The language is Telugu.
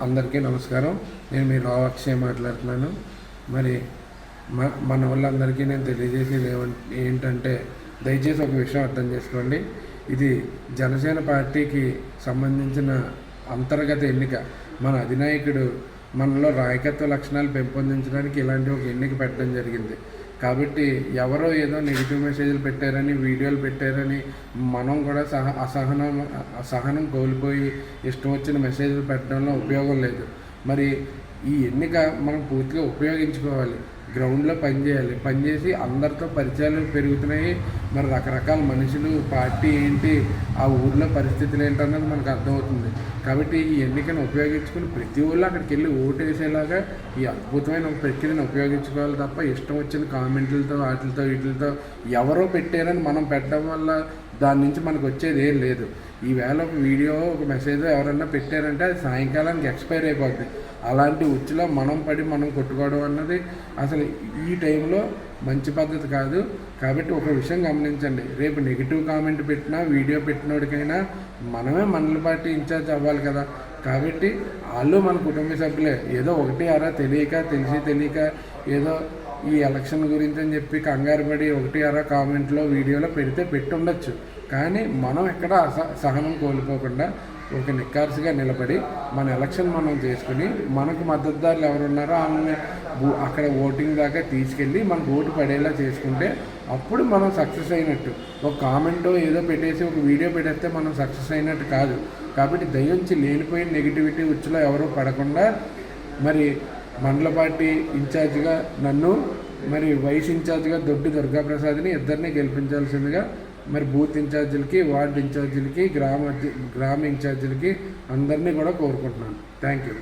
అందరికీ నమస్కారం. నేను మీ రావు అక్షయ్ మాట్లాడుతున్నాను. మరి మన వాళ్ళందరికీ నేను తెలియజేసేది ఏంటంటే, దయచేసి ఒక విషయం అర్థం చేసుకోండి. ఇది జనసేన పార్టీకి సంబంధించిన అంతర్గత ఎన్నిక. మన అధినాయకుడు మనలో నాయకత్వ లక్షణాలు పెంపొందించడానికి ఇలాంటి ఒక ఎన్నిక పెట్టడం జరిగింది. కాబట్టి ఎవరో ఏదో నెగిటివ్ మెసేజ్లు పెట్టారని, వీడియోలు పెట్టారని మనం కూడా అసహనం కోల్పోయి ఇష్టం వచ్చిన మెసేజ్లు పెట్టడంలో ఉపయోగం లేదు. మరి ఈ ఎన్నిక మనం పూర్తిగా ఉపయోగించుకోవాలి. గ్రౌండ్లో పనిచేయాలి. పనిచేసి అందరితో పరిచయాలు పెరుగుతున్నాయి. మరి రకరకాల మనుషులు, పార్టీ ఏంటి, ఆ ఊర్లో పరిస్థితులు ఏంటన్నది మనకు అర్థమవుతుంది. కాబట్టి ఈ ఎన్నికను ఉపయోగించుకుని ప్రతి ఊళ్ళో అక్కడికి వెళ్ళి ఓటు వేసేలాగా ఈ అద్భుతమైన ప్రక్రియను ఉపయోగించుకోవాలి తప్ప ఇష్టం వచ్చిన కామెంట్లతో వీటితో ఎవరో పెట్టారని మనం పెట్టడం వల్ల దాని నుంచి మనకు వచ్చేది ఏం లేదు. ఈవేళ ఒక వీడియో, ఒక మెసేజ్ ఎవరన్నా పెట్టారంటే అది సాయంకాలానికి ఎక్స్పైర్ అయిపోద్ది. అలాంటి ఉచ్చులో మనం పడి మనం కొట్టుకోవడం అన్నది అసలు ఈ టైంలో మంచి పద్ధతి కాదు. కాబట్టి ఒక విషయం గమనించండి, రేపు నెగిటివ్ కామెంట్ పెట్టినా, వీడియో పెట్టినోడికైనా మనమే మండల పార్టీ ఇన్ఛార్జ్ అవ్వాలి కదా. కాబట్టి వాళ్ళు మన కుటుంబ సభ్యులే. ఏదో ఒకటి అరా తెలియక ఏదో ఈ ఎలక్షన్ గురించి అని చెప్పి కంగారు పడి ఒకటి అరా కామెంట్లో, వీడియోలో పెట్టి ఉండొచ్చు. కానీ మనం ఎక్కడ సహనం కోల్పోకుండా ఒక నిక్కార్సుగా నిలబడి మన ఎలక్షన్ మనం చేసుకుని మనకు మద్దతుదారులు ఎవరున్నారో వాళ్ళని అక్కడ ఓటింగ్ దాకా తీసుకెళ్ళి మనకు ఓటు పడేలా చేసుకుంటే అప్పుడు మనం సక్సెస్ అయినట్టు. ఒక కామెంటో ఏదో పెట్టేసి ఒక వీడియో పెట్టేస్తే మనం సక్సెస్ అయినట్టు కాదు. కాబట్టి దయించి లేనిపోయిన నెగిటివిటీ ఉచ్చులో ఎవరూ పడకుండా మరి మండల పార్టీ ఇన్ఛార్జిగా నన్ను, మరి వైస్ ఇన్ఛార్జిగా దొడ్డి దుర్గాప్రసాద్ని ఇద్దరిని గెలిపించాల్సిందిగా మరి బూత్ ఇన్ఛార్జీలకి, వార్డు ఇన్ఛార్జీలకి, గ్రామ ఇన్ఛార్జీలకి అందరినీ కూడా కోరుకుంటున్నాను. Thank you.